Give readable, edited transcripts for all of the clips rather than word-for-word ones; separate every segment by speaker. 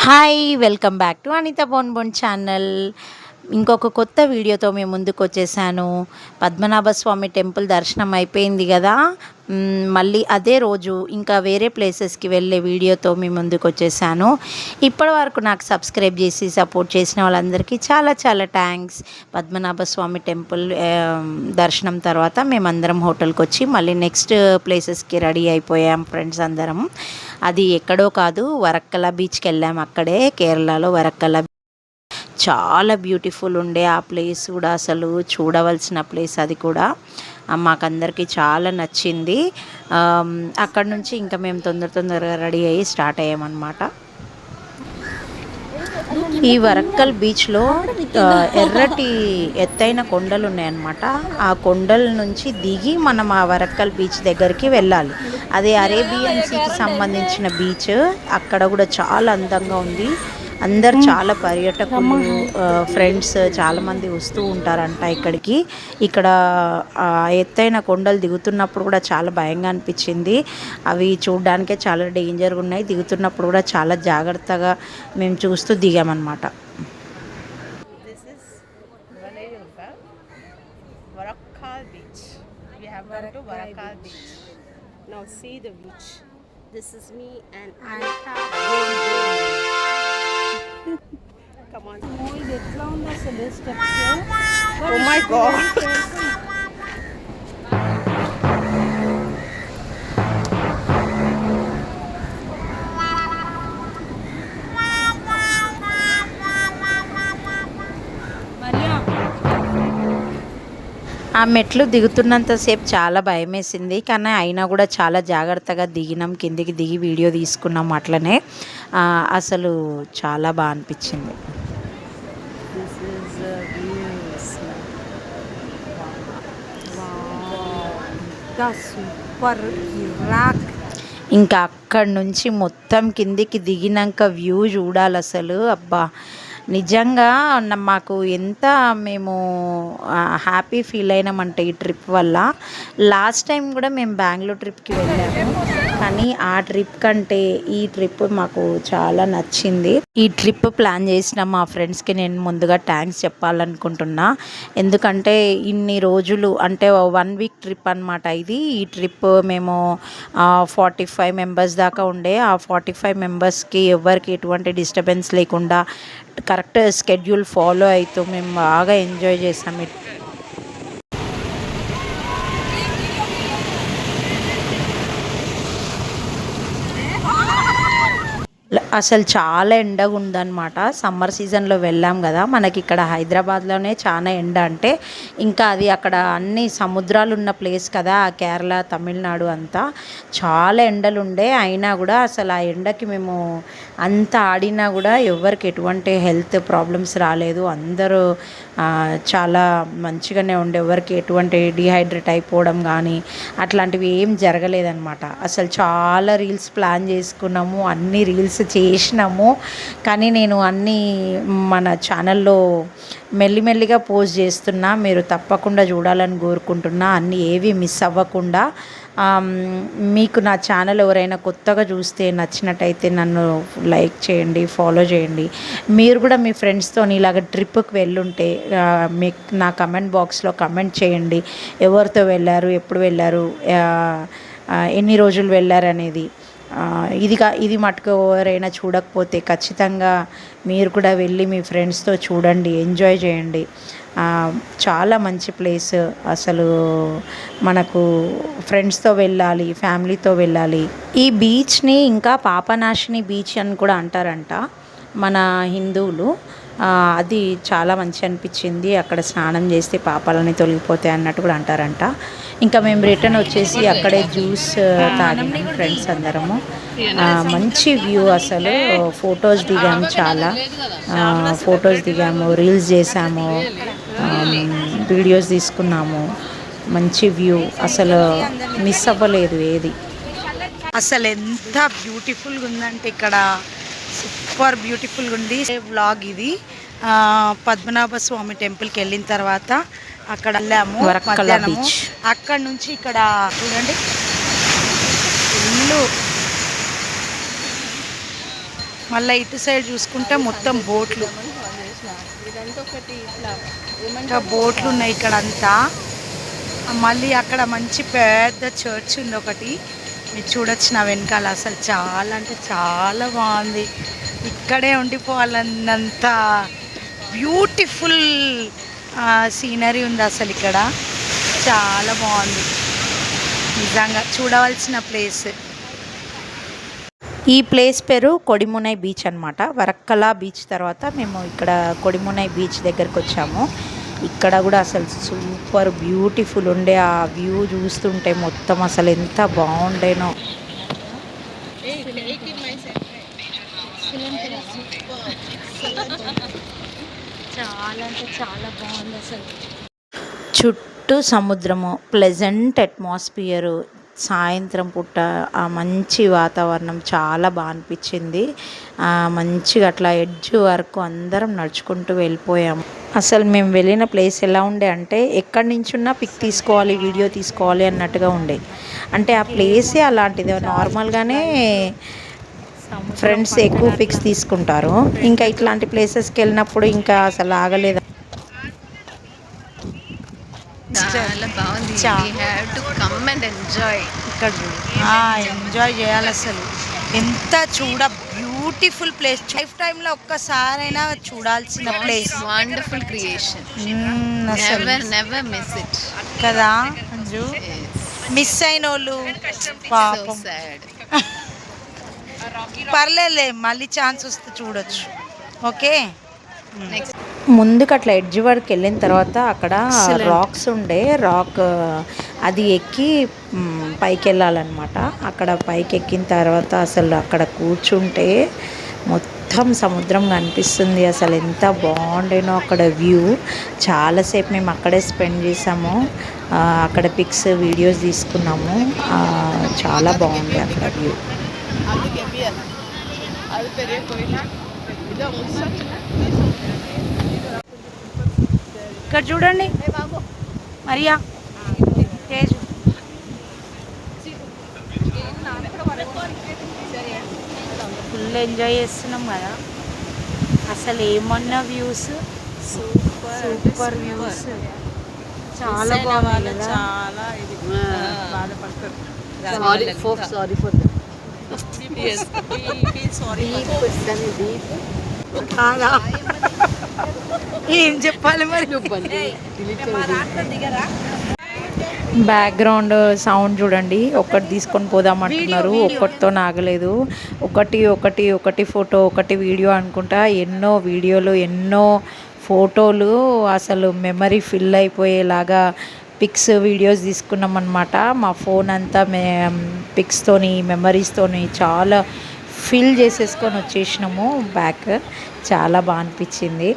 Speaker 1: Hi welcome back to Anitha bone bone channel. ఇంకొక కొత్త వీడియోతో మేము ముందుకు వచ్చేసాను. పద్మనాభ స్వామి టెంపుల్ దర్శనం అయిపోయింది కదా, మళ్ళీ అదే రోజు ఇంకా వేరే ప్లేసెస్కి వెళ్ళే వీడియోతో మేము ముందుకు వచ్చేసాను. ఇప్పటి వరకు నాకు సబ్స్క్రైబ్ చేసి సపోర్ట్ చేసిన వాళ్ళందరికీ చాలా చాలా థ్యాంక్స్. పద్మనాభ స్వామి టెంపుల్ దర్శనం తర్వాత మేమందరం హోటల్కి వచ్చి మళ్ళీ నెక్స్ట్ ప్లేసెస్కి రెడీ అయిపోయాం ఫ్రెండ్స్ అందరం. అది ఎక్కడో కాదు, వరక్కల బీచ్కి వెళ్ళాము. అక్కడే కేరళలో వరక్కల చాలా బ్యూటిఫుల్ ఉండే ఆ ప్లేస్ కూడా, అసలు చూడవలసిన ప్లేస్ అది కూడా. మాకందరికీ చాలా నచ్చింది. అక్కడ నుంచి ఇంకా మేము తొందరగా రెడీ అయ్యి స్టార్ట్ అయ్యామన్నమాట. ఈ వరక్కల్ బీచ్లో ఎర్రటి ఎత్తైన కొండలు ఉన్నాయన్నమాట. ఆ కొండల నుంచి దిగి మనం ఆ వరక్కల్ బీచ్ దగ్గరికి వెళ్ళాలి. అదే అరేబియన్ సీకి సంబంధించిన బీచ్. అక్కడ కూడా చాలా అందంగా ఉంది. అందరు చాలా పర్యాటకులు ఫ్రెండ్స్ చాలామంది వస్తూ ఉంటారంట ఇక్కడికి. ఇక్కడ ఎత్తైన కొండలు దిగుతున్నప్పుడు కూడా చాలా భయంగా అనిపించింది. అవి చూడడానికే చాలా డేంజర్గా ఉన్నాయి. దిగుతున్నప్పుడు కూడా చాలా జాగ్రత్తగా మేము చూస్తూ దిగామన్నమాట.
Speaker 2: This is me and Anita. Come on.
Speaker 3: ఇది ఎట్లా ఉంది అసలు స్టెప్స్?
Speaker 2: Oh my god.
Speaker 1: ఆ మెట్లు దిగుతున్నంతసేపు చాలా భయం వేసింది, కానీ అయినా కూడా చాలా జాగ్రత్తగా దిగినాం. కిందికి దిగి వీడియో తీసుకున్నాం. అట్లనే అసలు చాలా బాగా అనిపించింది. ఇంకా అక్కడి నుంచి మొత్తం కిందికి దిగినాక వ్యూ చూడాలి అసలు. అబ్బా, నిజంగా మాకు ఎంత మేము హ్యాపీ ఫీల్ అయినామంటే ఈ ట్రిప్ వల్ల. లాస్ట్ టైం కూడా మేము బెంగళూరు ట్రిప్కి వెళ్ళాము, కానీ ఆ ట్రిప్ కంటే ఈ ట్రిప్ మాకు చాలా నచ్చింది. ఈ ట్రిప్ ప్లాన్ చేసిన మా ఫ్రెండ్స్కి నేను ముందుగా థ్యాంక్స్ చెప్పాలనుకుంటున్నా. ఎందుకంటే ఇన్ని రోజులు అంటే 1 వీక్ ట్రిప్ అనమాట ఇది. ఈ ట్రిప్ మేము 45 మెంబర్స్ దాకా ఉండే. ఆ 45 మెంబర్స్కి ఎవరికి ఎటువంటి డిస్టర్బెన్స్ లేకుండా కరెక్ట్ స్కెడ్యూల్ ఫాలో అవుతూ మేము బాగా ఎంజాయ్ చేసాం. అసలు చాలా ఎండగా ఉందన్నమాట. సమ్మర్ సీజన్లో వెళ్ళాం కదా, మనకి ఇక్కడ హైదరాబాద్లోనే చాలా ఎండ. అంటే ఇంకా అది అక్కడ అన్ని సముద్రాలు ఉన్న ప్లేస్ కదా, కేరళ తమిళనాడు అంతా చాలా ఎండలు ఉండే. అయినా కూడా అసలు ఆ ఎండకి మేము అంత ఆడినా కూడా ఎవరికి ఎటువంటి హెల్త్ ప్రాబ్లమ్స్ రాలేదు. అందరూ చాలా మంచిగానే ఉండే. ఎవరికి ఎటువంటి డిహైడ్రేట్ అయిపోవడం కానీ అట్లాంటివి ఏం జరగలేదన్నమాట. అసలు చాలా రీల్స్ ప్లాన్ చేసుకున్నాము, అన్ని రీల్స్ చేసినాము. కానీ నేను అన్నీ మన ఛానల్లో మెల్లిమెల్లిగా పోస్ట్ చేస్తున్నా, మీరు తప్పకుండా చూడాలని కోరుకుంటున్నా, అన్నీ ఏవి మిస్ అవ్వకుండా. మీకు నా ఛానల్ ఎవరైనా కొత్తగా చూస్తే నచ్చినట్టయితే నన్ను లైక్ చేయండి, ఫాలో చేయండి. మీరు కూడా మీ ఫ్రెండ్స్తో ఇలాగ ట్రిప్కి వెళ్ళుంటే మీకు నా కమెంట్ బాక్స్లో కమెంట్ చేయండి. ఎవరితో వెళ్ళారు, ఎప్పుడు వెళ్ళారు, ఎన్ని రోజులు వెళ్ళారు అనేది. ఇది మటుకు ఎవరైనా చూడకపోతే ఖచ్చితంగా మీరు కూడా వెళ్ళి మీ ఫ్రెండ్స్తో చూడండి, ఎంజాయ్ చేయండి. చాలా మంచి ప్లేస్. అసలు మనకు ఫ్రెండ్స్తో వెళ్ళాలి, ఫ్యామిలీతో వెళ్ళాలి. ఈ బీచ్ని ఇంకా పాపనాశిని బీచ్ అని కూడా అంటారంట మన హిందువులు. అది చాలా మంచి అనిపించింది. అక్కడ స్నానం చేస్తే పాపాలని తొలగిపోతాయి అన్నట్టు కూడా అంటారంట. ఇంకా మేము రిటర్న్ వచ్చేసి అక్కడే జ్యూస్ తాగినాం ఫ్రెండ్స్ అందరము. మంచి వ్యూ అసలు. ఫొటోస్ దిగాము, చాలా ఫొటోస్ దిగాము, రీల్స్ చేసాము, వీడియోస్ తీసుకున్నాము. మంచి వ్యూ, అసలు మిస్ అవ్వలేదు ఏది. అసలు ఎంత బ్యూటిఫుల్గా ఉందంటే ఇక్కడ సూపర్ బ్యూటిఫుల్గా ఉంది. వ్లాగ్ ఇది. పద్మనాభ స్వామి టెంపుల్కి వెళ్ళిన తర్వాత అక్కడ వెళ్ళాము మధ్యాహ్నము. అక్కడ నుంచి ఇక్కడ చూడండి ఇల్లు మళ్ళీ ఇటు సైడ్ చూసుకుంటే మొత్తం బోట్లు,
Speaker 2: ఇదంతా ఒకటి ఇట్లా
Speaker 1: ఇంకా బోట్లు ఉన్నాయి ఇక్కడ అంతా. మళ్ళీ అక్కడ మంచి పెద్ద చర్చ్ ఉంది ఒకటి, మీరు చూడొచ్చు నా వెనకాల. అసలు చాలా అంటే చాలా బాగుంది. ఇక్కడే ఉండిపోవాలన్నంత బ్యూటిఫుల్ సీనరీ ఉంది అసలు ఇక్కడ. చాలా బాగుంది నిజంగా, చూడవలసిన ప్లేస్. ఈ ప్లేస్ పేరు కొడిమునై బీచ్ అనమాట. వరక్కల బీచ్ తర్వాత మేము ఇక్కడ కొడిమునై బీచ్ దగ్గరకు వచ్చాము. ఇక్కడ కూడా అసలు సూపర్ బ్యూటిఫుల్ ఉండే, ఆ వ్యూ చూస్తుంటే మొత్తం అసలు ఎంత బాగుండేనో. చాలా అంటే చాలా బాగుంది అసలు. చుట్టూ సముద్రము, ప్లెజెంట్ అట్మాస్ఫియరు, సాయంత్రం పూట ఆ మంచి వాతావరణం చాలా బాగా అనిపించింది. మంచిగా అట్లా ఎడ్జ్ వరకు అందరం నడుచుకుంటూ వెళ్ళిపోయాము. అసలు మేము వెళ్ళిన ప్లేస్ ఎలా ఉండే అంటే, ఎక్కడి నుంచున్నా పిక్ తీసుకోవాలి, వీడియో తీసుకోవాలి అన్నట్టుగా ఉండే. అంటే ఆ ప్లేసే అలాంటిది. నార్మల్గానే ఫ్రెండ్స్ ఎక్కువ పిక్స్ తీసుకుంటారు, ఇంకా ఇట్లాంటి ప్లేసెస్కి వెళ్ళినప్పుడు ఇంకా అసలు ఆగలేదు.
Speaker 2: చాలా బాగుంది.
Speaker 1: ఇక్కడ ఎంజాయ్ చేయాలి అసలు. ఎంత బ్యూటిఫుల్ ప్లేస్. లైఫ్ టైంలో ఒక్కసారైనా చూడాల్సిన place.
Speaker 2: Wonderful creation. Never miss it
Speaker 1: కదా అంజు. మిస్ అయిన వాళ్ళు పాపం. పర్లేదులే, మళ్ళీ ఛాన్స్ వస్తే చూడొచ్చు. ఓకే, ముందుకు అట్లా ఎడ్జ్ వరకు వెళ్ళిన తర్వాత అక్కడ రాక్స్ ఉండే, రాక్ అది ఎక్కి పైకి వెళ్ళాలన్నమాట. అక్కడ పైకి ఎక్కిన తర్వాత అసలు అక్కడ కూర్చుంటే మొత్తం సముద్రం కనిపిస్తుంది. అసలు ఎంత బాగుండేనో అక్కడ వ్యూ. చాలాసేపు మేము అక్కడే స్పెండ్ చేసాము. అక్కడ పిక్స్, వీడియోస్ తీసుకున్నాము. చాలా బాగుంది అక్కడ వ్యూ. ఇక్కడ చూడండి మరియా, తేజ్. ఫుల్ ఎంజాయ్ చేస్తున్నాం కదా. అసలు ఏమన్నా వ్యూస్, సూపర్ వ్యూస్. చాలా బాగుంది కదా. చాలా
Speaker 2: సారీ ఫర్
Speaker 1: ఏం చెప్పాలి మరి. బ్యాక్గ్రౌండ్ సౌండ్ చూడండి. ఒకటి తీసుకొని పోదామంటున్నారు, ఒక్కటితో నాగలేదు. ఒకటి ఫోటో, ఒకటి వీడియో అనుకుంటా. ఎన్నో వీడియోలు, ఎన్నో ఫోటోలు, అసలు మెమరీ ఫిల్ అయిపోయేలాగా పిక్స్, వీడియోస్ తీసుకున్నాం అన్నమాట. మా ఫోన్ అంతా పిక్స్తోని, మెమరీస్తోని చాలా ఫిల్ చేసేసుకొని వచ్చేసినాము బ్యాక్. చాలా బాగా అనిపించింది.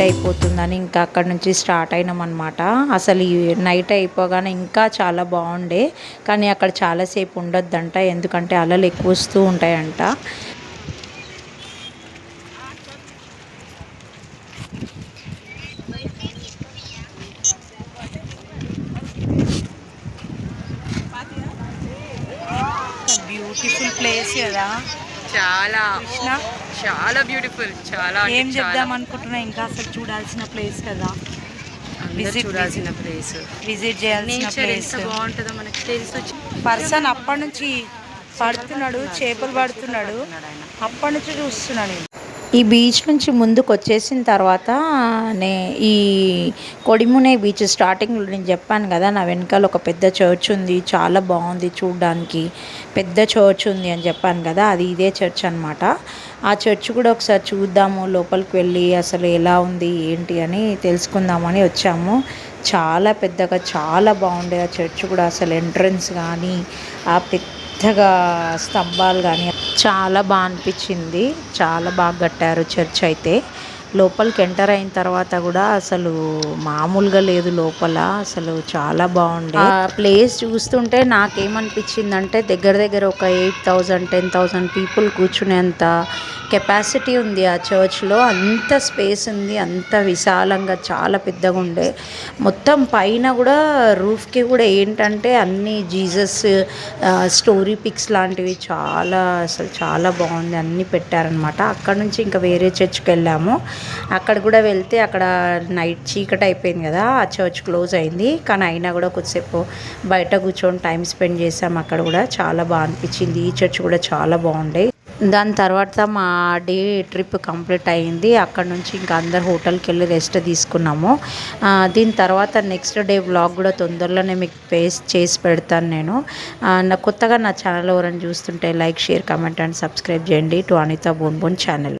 Speaker 1: అయిపోతుందని ఇంకా అక్కడ నుంచి స్టార్ట్ అయినాం అనమాట. అసలు ఈ నైట్ అయిపోగానే ఇంకా చాలా బాగుండే, కానీ అక్కడ చాలాసేపు ఉండొద్దంట, ఎందుకంటే అలలు ఎక్కువ వస్తూ ఉంటాయంట. బ్యూటిఫుల్ ప్లేస్ కదా,
Speaker 2: చాలా చాలా బ్యూటిఫుల్. చాలా
Speaker 1: ఏం చెప్దాం అనుకుంటున్నా, ఇంకా అసలు చూడాల్సిన ప్లేస్ కదా,
Speaker 2: చూడాల్సిన ప్లేస్,
Speaker 1: విజిట్ చేయాల్సిన ప్లేస్.
Speaker 2: బాగుంటుందో మనకి తెలుసు.
Speaker 1: పర్సన్ అప్పటి నుంచి పడుతున్నాడు, చేపలు పడుతున్నాడు, అప్పటి నుంచి చూస్తున్నాను నేను. ఈ బీచ్ నుంచి ముందుకు వచ్చేసిన తర్వాత నే ఈ కొడిమునే బీచ్ స్టార్టింగ్లో నేను చెప్పాను కదా, నా వెనకాల ఒక పెద్ద చర్చ్ ఉంది, చాలా బాగుంది చూడడానికి, పెద్ద చర్చ్ ఉంది అని చెప్పాను కదా, అది ఇదే చర్చ్ అనమాట. ఆ చర్చ్ కూడా ఒకసారి చూద్దాము, లోపలికి వెళ్ళి అసలు ఎలా ఉంది ఏంటి అని తెలుసుకుందామని వచ్చాము. చాలా పెద్దగా చాలా బాగుండే ఆ చర్చ్ కూడా, అసలు ఎంట్రన్స్ కానీ ఆ పెద్దగా స్తంభాలు కానీ చాలా బాగా అనిపించింది. చాలా బాగా కట్టారు చర్చ్ అయితే. లోపలికి ఎంటర్ అయిన తర్వాత కూడా అసలు మామూలుగా లేదు లోపల, అసలు చాలా బాగుండే. ఆ ప్లేస్ చూస్తుంటే నాకేమనిపించిందంటే దగ్గర దగ్గర ఒక 8,000 10,000 పీపుల్ కూర్చునేంత కెపాసిటీ ఉంది ఆ చర్చ్లో. అంత స్పేస్ ఉంది, అంత విశాలంగా చాలా పెద్దగా ఉండే. మొత్తం పైన కూడా రూఫ్కి కూడా ఏంటంటే అన్ని జీసస్ స్టోరీ పిక్స్ లాంటివి చాలా అసలు చాలా బాగుంది, అన్నీ పెట్టారనమాట. అక్కడ నుంచి ఇంకా వేరే చర్చ్కి వెళ్ళాము. అక్కడ కూడా వెళ్తే అక్కడ నైట్ చీకటి అయిపోయింది కదా, ఆ చర్చ్ క్లోజ్ అయింది. కానీ అయినా కూడా కొద్దిసేపు బయట కూర్చొని టైం స్పెండ్ చేసాం. అక్కడ కూడా చాలా బాగా అనిపించింది. ఈ చర్చ్ కూడా చాలా బాగుండే. దాని తర్వాత మా డే ట్రిప్ కంప్లీట్ అయ్యింది. అక్కడ నుంచి ఇంకా అందరు హోటల్కి వెళ్ళి రెస్ట్ తీసుకున్నాము. దీని తర్వాత నెక్స్ట్ డే వ్లాగ్ కూడా తొందరలోనే మీకు చేసి పెడతాను నేను. కొత్తగా నా ఛానల్ ఎవరైనా చూస్తుంటే like, share, comment and subscribe చేయండి to Anitha bone bone channel.